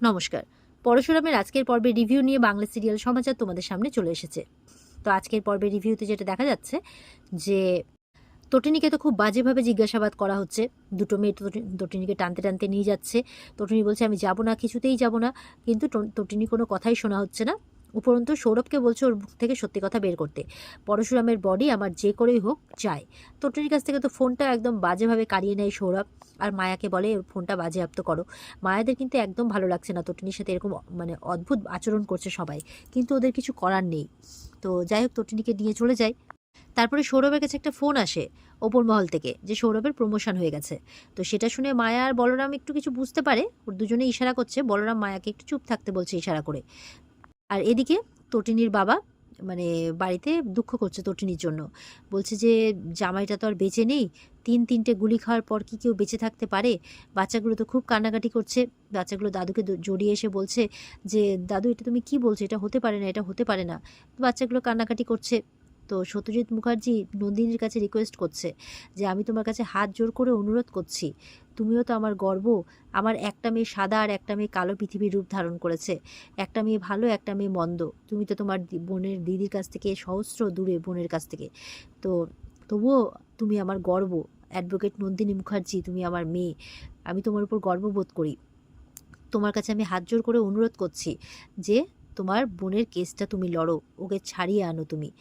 নমস্কার। পরশুরামের আজকের পর্বে রিভিউ নিয়ে বাংলা সিরিয়াল সমাচার তোমাদের সামনে চলে এসেছে। তো আজকের পর্বের রিভিউতে যেটা দেখা যাচ্ছে যে তটিনীকে তো খুব বাজেভাবে জিজ্ঞাসাবাদ করা হচ্ছে। দুটো মেয়ে তটিনীকে টানতে টানতে নিয়ে যাচ্ছে। তটিনী বলছে আমি যাব না, কিছুতেই যাব না, কিন্তু তটিনী কোনো কথাই শোনা হচ্ছে না। উপরন্তু সৌরভকে বলছে ওর মুখ থেকে সত্যি কথা বের করতে। পরশুরামের বডি আমার যে করেই হোক চাই। তটিনীর কাছ থেকে তো ফোনটা একদম বাজেভাবে কাড়িয়ে নেয় সৌরভ, আর মায়াকে বলে ওর ফোনটা বাজেয়াপ্ত করো। মায়াদের কিন্তু একদম ভালো লাগছে না তটিনীর সাথে এরকম অদ্ভুত আচরণ করছে সবাই, কিন্তু ওদের কিছু করার নেই। তো যাই হোক, তটিনীকে নিয়ে চলে যায়। তারপরে সৌরভের কাছে একটা ফোন আসে ওপর মহল থেকে যে সৌরভের প্রমোশন হয়ে গেছে। তো সেটা শুনে মায়া আর বলরাম একটু কিছু বুঝতে পারে, ওর দুজনে ইশারা করছে। বলরাম মায়াকে একটু চুপ থাকতে বলছে ইশারা করে। আর এদিকে তটিনীর বাবা বাড়িতে দুঃখ করছে তটিনীর জন্য। বলছে যে জামাইটা তো আর বেঁচে নেই, তিনটে গুলি খাওয়ার পর কি কেউ বেঁচে থাকতে পারে? বাচ্চাগুলো তো খুব কান্নাকাটি করছে। বাচ্চাগুলো দাদুকে জড়িয়ে এসে বলছে যে দাদু এটা তুমি কি বলছো, এটা হতে পারে না, এটা হতে পারে না। বাচ্চাগুলো কান্নাকাটি করছে। তো সত্যজিৎ মুখার্জি নন্দিনীর কাছে রিকোয়েস্ট করছে যে আমি তোমার কাছে হাত জোর করে অনুরোধ করছি, তুমিও তো আমার গর্ব। আমার একটা মেয়ে সাদা আর একটা মেয়ে কালো পৃথিবীর রূপ ধারণ করেছে। একটা মেয়ে ভালো, একটা মেয়ে মন্দ। তুমি তো তোমার বোনের দিদির কাছ থেকে সহস্র দূরে, বোনের কাছ থেকে। তো তবুও তুমি আমার গর্ব। অ্যাডভোকেট নন্দিনী মুখার্জি, তুমি আমার মেয়ে। আমি তোমার উপর গর্ববোধ করি। তোমার কাছে আমি হাত জোর করে অনুরোধ করছি যে তোমার বোনের কেসটা তুমি লড়ো, ওকে ছাড়িয়ে আনো তুমি।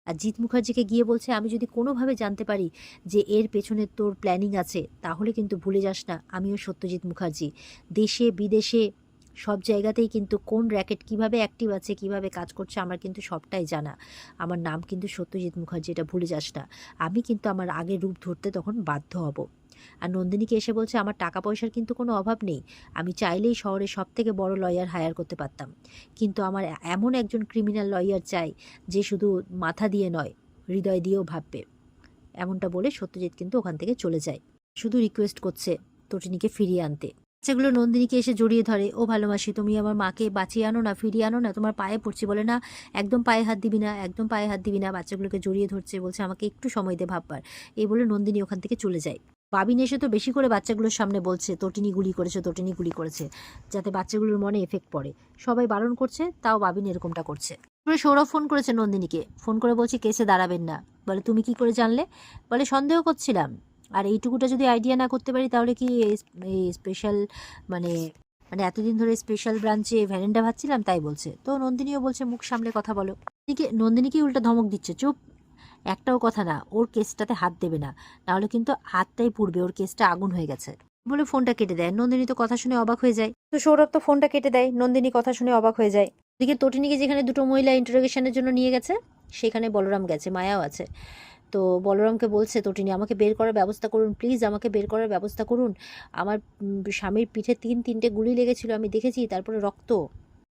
আর জিৎ মুখার্জিকে গিয়ে বলছে আমি যদি কোনোভাবে জানতে পারি যে এর পেছনে তোর প্ল্যানিং আছে, তাহলে কিন্তু ভুলে যাস না আমিও সত্যজিৎ মুখার্জি। দেশে বিদেশে সব জায়গাতেই কিন্তু কোন র্যাকেট কিভাবে অ্যাক্টিভ আছে, কিভাবে কাজ করছে, আমার কিন্তু সবটাই জানা। আমার নাম কিন্তু সত্যজিৎ মুখার্জি, এটা ভুলে যাস না। আমি কিন্তু আমার আগের রূপ ধরতে তখন বাধ্য হব। আর নন্দিনীকে এসে বলছে আমার টাকা পয়সার কিন্তু কোনো অভাব নেই। আমি চাইলেই শহরে সব থেকে বড় লয়ার হায়ার করতে পারতাম, কিন্তু আমার এমন একজন ক্রিমিনাল লয়ার চাই যে শুধু মাথা দিয়ে নয়, হৃদয় দিয়েও ভাববে। এমনটা বলে সত্যজিৎ কিন্তু ওখান থেকে চলে যায়। শুধু রিকোয়েস্ট করছে তটিনীকে ফিরিয়ে আনতে। সেগুলো নন্দিনীকে এসে জড়িয়ে ধরে, ও ভালোবাসি, তুমি আমার মাকে বাঁচিয়ে আনো না, ফিরিয়ে আনো না, তোমার পায়ে পড়ছি। বলে না, একদম পায়ে হাত দিবি না, একদম পায়ে হাত দিবি না। বাচ্চাগুলোকে জড়িয়ে ধরছে, বলছে আমাকে একটু সময় দে ভাববার। এই বলে নন্দিনী ওখান থেকে চলে যায়। বাবিন এসে তো বেশি করে বাচ্চাগুলোর সামনে বলছে তটিনী গুলি করেছে, তটিনী গুলি করেছে, যাতে বাচ্চাগুলোর মনে এফেক্ট পড়ে। সবাই বারণ করছে, তাও বাবিন এরকমটা করছে। সৌরভ ফোন করেছে নন্দিনীকে, ফোন করে বলছে কেসে দাঁড়াবেন না। বলে তুমি কি করে জানলে? বলে সন্দেহ করছিলাম, আর এইটুকুটা যদি আইডিয়া না করতে পারি তাহলে কি এই স্পেশাল মানে মানে এতদিন ধরে স্পেশাল ব্রাঞ্চে ভ্যারেন্ডা ভাবছিলাম, তাই বলছে। তো নন্দিনীও বলছে মুখ সামলে কথা বলো। নন্দিনীকে উল্টা ধমক দিচ্ছে, চুপ, একটাও কথা না, ওর কেসটাতে হাত দেবে না, নাহলে কিন্তু হাতটাই পুড়বে, ওর কেসটা আগুন হয়ে গেছে বলে ফোনটা কেটে দেয়। নন্দিনী তো কথা শুনে অবাক হয়ে যায়। তো সৌরভ তো ফোনটা কেটে দেয়, নন্দিনী কথা শুনে অবাক হয়ে যায়। এদিকে তটিনীকে যেখানে দুটো মহিলা ইন্টারোগেশনের জন্য নিয়ে গেছে, সেখানে বলরাম গেছে, মায়াও আছে। তো বলরামকে বলছে তটিনী আমাকে বের করার ব্যবস্থা করুন, প্লিজ আমাকে বের করার ব্যবস্থা করুন। আমার স্বামীর পিঠে তিনটে গুলি লেগেছিল, আমি দেখেছি, তারপরে রক্ত।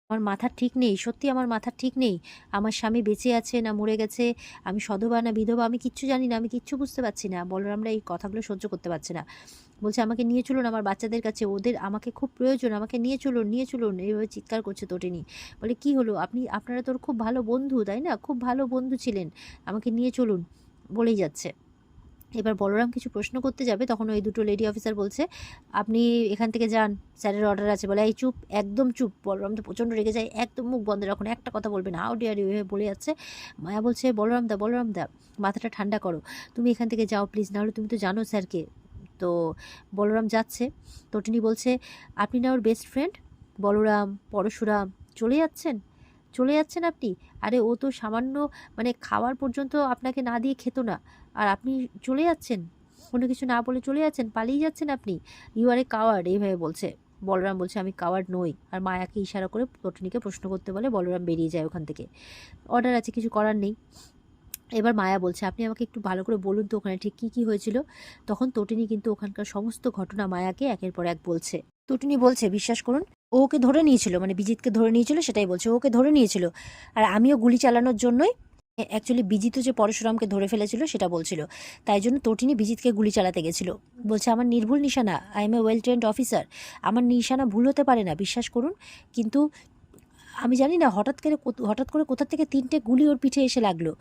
আমার মাথা ঠিক নেই, সত্যি আমার মাথা ঠিক নেই। আমার স্বামী বেঁচে আছে না মরে গেছে, আমি সধবা না বিধবা, আমি কিচ্ছু জানি না, আমি কিচ্ছু বুঝতে পারছি না। বলরামরা এই কথাগুলো সহ্য করতে পারছে না। বলছে আমাকে নিয়ে চলুন আমার বাচ্চাদের কাছে, ওদের আমাকে খুব প্রয়োজন, আমাকে নিয়ে চলুন, নিয়ে চলুন। এইভাবে চিৎকার করছে তটিনী। বলে কি হলো, আপনারা তোর খুব ভালো বন্ধু তাই না, খুব ভালো বন্ধু ছিলেন, আমাকে নিয়ে চলুন বলেই যাচ্ছে। এবার বলরাম কিছু প্রশ্ন করতে যাবে, তখন ওই দুটো লেডি অফিসার বলছে আপনি এখান থেকে যান, স্যারের অর্ডার আছে। বলে এই চুপ, একদম চুপ। বলরাম তো প্রচণ্ড রেগে যায়, একদম মুখ বন্ধ রাখুন, একটা কথা বলবে না, হাউ ডিয়ার ইউ, বলে যাচ্ছে। মায়া বলছে বলরাম দা মাথাটা ঠান্ডা করো, তুমি এখান থেকে যাও প্লিজ, নাহলে তুমি তো জানো স্যারকে। তো বলরাম যাচ্ছে। তটিনী বলছে আপনি না ওর বেস্ট ফ্রেন্ড বলরাম, পরশুরাম, চলে যাচ্ছেন, চলে যাচ্ছেন আপনি? আরে ও তো সামান্য খাওয়ার পর্যন্ত আপনাকে না দিয়ে খেত না, আর আপনি চলে যাচ্ছেন, কোনো কিছু না বলে চলে যাচ্ছেন, পালিয়ে যাচ্ছেন আপনি। ইউ আর এ কাওয়ার্ড, এইভাবে বলছে। বলরাম বলছে আমি কাওয়ার্ড নই। আর মায়াকে ইশারা করে তটিনীকে প্রশ্ন করতে বলে বলরাম বেরিয়ে যায় ওখান থেকে। অর্ডার আছে, কিছু করার নেই। এবার মায়া বলছে আপনি আমাকে একটু ভালো করে বলুন তো ওখানে ঠিক কী কী হয়েছিল। তখন তটিনী কিন্তু ওখানকার সমস্ত ঘটনা মায়াকে একের পর এক বলছে। তটিনী বলছে বিশ্বাস করুন, ও ওকে ধরে নিয়েছিল, বিজিতকে ধরে নিয়েছিল, সেটাই বলছে, ওকে ধরে নিয়েছিল। আর আমিও গুলি চালানোর জন্যই, অ্যাকচুয়ালি বিজিত যে পরশুরামকে ধরে ফেলেছিল সেটা বলছিল, তাই জন্য তটিনী বিজিতকে গুলি চালাতে গেছিল। বলছে আমার নির্ভুল নিশানা, I M A well trend officer, আমার নিশানা ভুল হতে পারে না, বিশ্বাস করুন। কিন্তু আমি জানি না হঠাৎ করে কোথা থেকে তিনটে গুলি ওর পিঠে এসে লাগলো,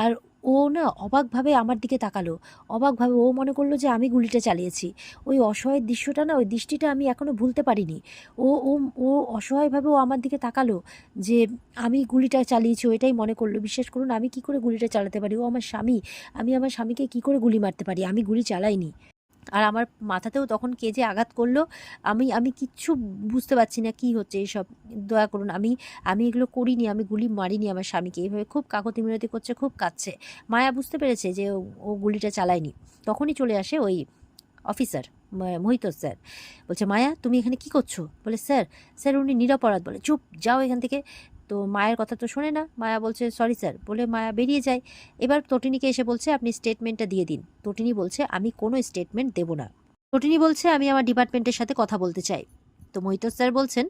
আর ও না অবাকভাবে আমার দিকে তাকালো, অবাকভাবে ও মনে করলো যে আমি গুলিটা চালিয়েছি। ওই অসহায় দৃশ্যটা না, ওই দৃষ্টিটা আমি এখনও ভুলতে পারিনি। ও ও ও অসহায়ভাবে ও আমার দিকে তাকালো যে আমি গুলিটা চালিয়েছি, ওইটাই মনে করলো। বিশ্বাস করুন, আমি কি করে গুলিটা চালাতে পারি? ও আমার স্বামী, আমি আমার স্বামীকে কি করে গুলি মারতে পারি? আমি গুলি চালাইনি। আর আমার মাথাতেও তখন কে যে আঘাত করলো, আমি আমি কিচ্ছু বুঝতে পারছি না কি হচ্ছে এইসব। দয়া করুন, আমি আমি এগুলো করিনি, আমি গুলি মারিনি আমার স্বামীকে। এইভাবে খুব কাকতি মিনতি করছে, খুব কাঁদছে। মায়া বুঝতে পেরেছে যে ও গুলিটা চালায়নি। তখনই চলে আসে ওই অফিসার, মোহিত স্যার। বলছে, মায়া তুমি এখানে কি করছো? বলে, স্যার স্যার উনি নিরপরাধ। বলে, চুপ, যাও এখান থেকে। তো মায়ের কথা তো শোনে না। মায়া বলছে, সরি স্যার বলে মায়া বেরিয়ে যায়। এবার তটিনীকে এসে বলছে, আপনি স্টেটমেন্টটা দিয়ে দিন। তটিনী বলছে, আমি কোনো স্টেটমেন্ট দেব না। তটিনী বলছে, আমি আমার ডিপার্টমেন্টের সাথে কথা বলতে চাই। তো মোহিত স্যার বলছেন,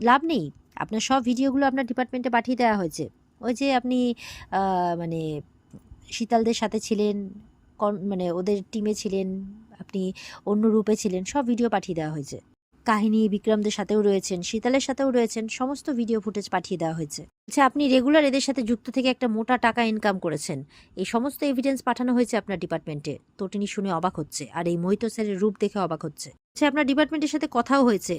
লাভ নেই, আপনার সব ভিডিওগুলো আপনার ডিপার্টমেন্টে পাঠিয়ে দেওয়া হয়েছে। ওই যে আপনি মানে শীতালদের সাথে ছিলেন, মানে ওদের টিমে ছিলেন, আপনি অন্য রূপে ছিলেন, সব ভিডিও পাঠিয়ে দেওয়া হয়েছে। কাহিনী বিক্রমদের সাথেও রয়েছেন, শীতালের সাথেও রয়েছেন, সমস্ত ভিডিও ফুটেজ পাঠিয়ে দেওয়া হয়েছে। আচ্ছা, আপনি রেগুলার এদের সাথে যুক্ত থেকে একটা মোটা টাকা ইনকাম করেছেন। এই সমস্ত এভিডেন্স পাঠানো হয়েছে আপনার ডিপার্টমেন্টে। তটিনী শুনে অবাক হচ্ছে, আর এই মোহিত স্যারের রূপ দেখে অবাক হচ্ছে। আচ্ছা, আপনার ডিপার্টমেন্টের সাথে কথাও হয়েছে,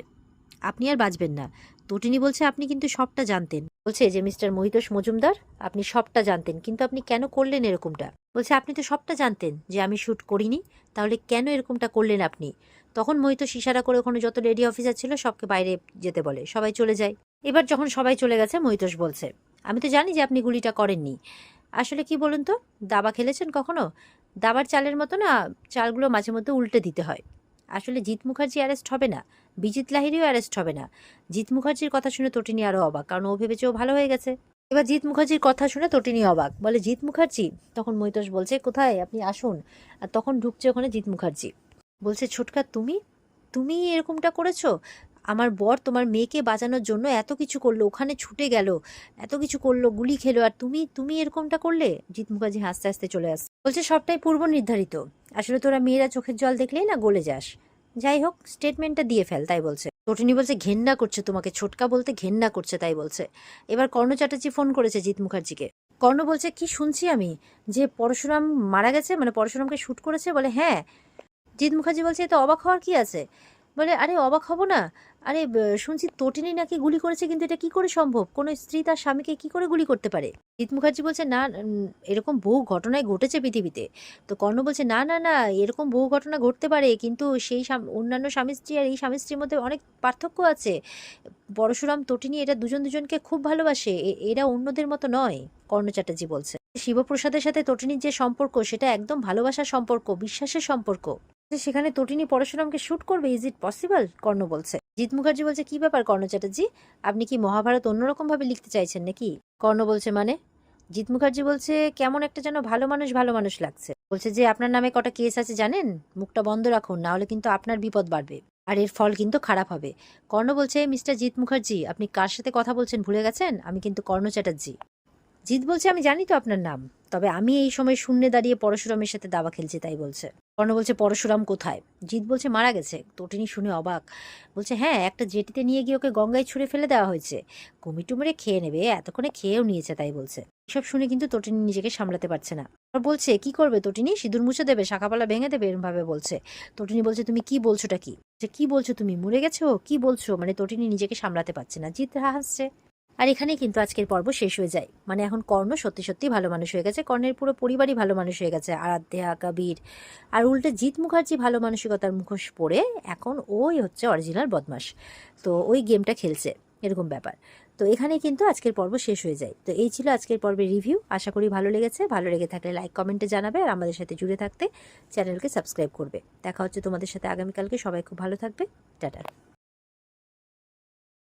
আপনি আর বাঁচবেন না। তটিনী বলছে, আপনি কিন্তু সবটা জানতেন। বলছে যে মিস্টার মোহিতোষ মজুমদার, আপনি সবটা জানতেন, কিন্তু আপনি কেন করলেন এরকমটা? বলছে, আপনি তো সবটা জানতেন যে আমি শ্যুট করিনি, তাহলে কেন এরকমটা করলেন আপনি? তখন মোহিতোষ ইশারা করে ওখানে যত লেডি অফিসার ছিল সবকে বাইরে যেতে বলে, সবাই চলে যায়। এবার যখন সবাই চলে গেছে, মোহিতোষ বলছে, আমি তো জানি যে আপনি গুলিটা করেননি। আসলে কি বলুন তো, দাবা খেলেছেন কখনো? দাবার চালের মতো না, চালগুলো মাঝে মধ্যে উল্টে দিতে হয়। আসলে জিৎ মুখার্জি অ্যারেস্ট হবে না, বিজিত লাহিড়ীও অ্যারেস্ট হবে না। জিৎ মুখার্জির কথা শুনে তটিনী আরও অবাক, কারণ ও ভেবেছে ও ভালো হয়ে গেছে। এবার জিৎ মুখার্জির কথা শুনে তটিনী অবাক, বলে, জিৎ মুখার্জি? তখন মৈতোষ বলছে, কোথায়, আপনি আসুন। আর তখন ঢুকছে ওখানে জিৎ মুখার্জি। বলছে, ছোটকা তুমি তুমি এরকমটা করেছো? আমার বর তোমার মেয়েকে বাঁচানোর জন্য এত কিছু করলো, ওখানে ছুটে গেল, এত কিছু করলো, গুলি খেলো, আর তুমি তুমি এরকমটা করলে? জিৎ মুখার্জি হাসতে হাসতে চলে আসছে, বলছে, সবটাই পূর্ব নির্ধারিত। আসলে তোরা মেয়েরা চোখের জল দেখলেই না গলে যাস। যাই হোক, স্টেটমেন্টটা দিয়ে ফেল, তাই বলছে। তটিনী বলছে, ঘেন্না করছে তোমাকে, ছোটকা বলতে ঘেন্না করছে, তাই বলছে। এবার কর্ণ চ্যাটার্জি ফোন করেছে জিৎ মুখার্জিকে। কর্ণ বলছে, কি শুনছি আমি, যে পরশুরাম মারা গেছে, মানে পরশুরামকে শ্যুট করেছে? বলে, হ্যাঁ। জিৎ মুখার্জি বলছে, এতে অবাক হওয়ার কি আছে? বলে, আরে অবাক হব না? আরে শুনছি তটিনী নাকি গুলি করেছে, কিন্তু এটা কি করে সম্ভব? কোনো স্ত্রী তার স্বামীকে কি করে গুলি করতে পারে? জিৎ মুখার্জি বলছে, না, এরকম বহু ঘটনায় ঘটেছে পৃথিবীতে। তো কর্ণ বলছে, না না না, এরকম বহু ঘটনা ঘটতে পারে, কিন্তু সেই অন্যান্য স্বামী স্ত্রী আর এই স্বামী স্ত্রীর মধ্যে অনেক পার্থক্য আছে। পরশুরাম তটিনী এরা দুজন দুজনকে খুব ভালোবাসে, এরা অন্যদের মতো নয়। কর্ণ চ্যাটার্জি বলছে, শিবপ্রসাদের সাথে তটিনীর যে সম্পর্ক, সেটা একদম ভালোবাসার সম্পর্ক, বিশ্বাসের সম্পর্ক। সেখানে তটিনী পরশুরামকে শ্যুট করবে, ইজ ইট পসিবল? কর্ণ বলছে। জিৎ মুখার্জি বলছে, কি ব্যাপার কর্ণ চ্যাটার্জি, আপনি কি মহাভারত অন্যরকম ভাবে লিখতে চাইছেন নাকি? কর্ণ বলছে, মানে? জিৎ মুখার্জি বলছে, কেমন একটা যেন ভালো মানুষ ভালো মানুষ লাগছে। বলছে যে, আপনার নামে কটা কেস আছে জানেন? মুখটা বন্ধ রাখুন, না হলে কিন্তু আপনার বিপদ বাড়বে, আর এর ফল কিন্তু খারাপ হবে। কর্ণ বলছে, মিস্টার জিৎ মুখার্জি, আপনি কার সাথে কথা বলছেন ভুলে গেছেন? আমি কিন্তু কর্ণ চ্যাটার্জি। জিৎ বলছে, আমি জানি তো আপনার নাম, তবে আমি এই সময় শূন্যে দাঁড়িয়ে পরশুরামের সাথে দাবা খেলছি, তাই বলছে। কর্ণ বলছে, পরশুরাম কোথায়? জিৎ বলছে, মারা গেছে। তটিনী শুনে অবাক, বলছে, হ্যাঁ, একটা জেটিতে নিয়ে গিয়ে ওকে গঙ্গায় ছুঁড়ে ফেলে দেওয়া হয়েছে, কুমিটুমিরে খেয়ে নেবে, এতক্ষণে খেয়েও নিয়েছে, তাই বলছে। এসব শুনে কিন্তু তটিনী নিজেকে সামলাতে পারছে না। আর বলছে, কি করবে তটিনী, সিঁদুর মুছে দেবে, শাখাপালা ভেঙে দেবে, এরম ভাবে বলছে। তটিনী বলছে, তুমি কি বলছোটা কি? কি বলছো তুমি, মরে গেছো? কি বলছো? মানে তটিনী নিজেকে সামলাতে পারছে না। জিৎ হাসছে। আর এখানেই কিন্তু আজকের পর্ব শেষ হয়ে যায়। মানে এখন কর্ণ সত্যি সত্যি ভালো মানুষ হয়ে গেছে, কর্ণের পুরো পরিবারই ভালো মানুষ হয়ে গেছে, আরাধ্যা, কবির। আর উল্টে জিৎ মুখার্জি ভালো মানসিকতার মুখোশ পরে এখন ওই হচ্ছে অরিজিনাল বদমাস, তো ওই গেমটা খেলছে, এরকম ব্যাপার। তো এখানেই কিন্তু আজকের পর্ব শেষ হয়ে যায়। তো এই ছিল আজকের পর্বের রিভিউ। আশা করি ভালো লেগেছে। ভালো লেগে থাকলে লাইক কমেন্টে জানাবে, আর আমাদের সাথে জুড়ে থাকতে চ্যানেলকে সাবস্ক্রাইব করবে। দেখা হচ্ছে তোমাদের সাথে আগামীকালকে। সবাই খুব ভালো থাকবে। টাটা।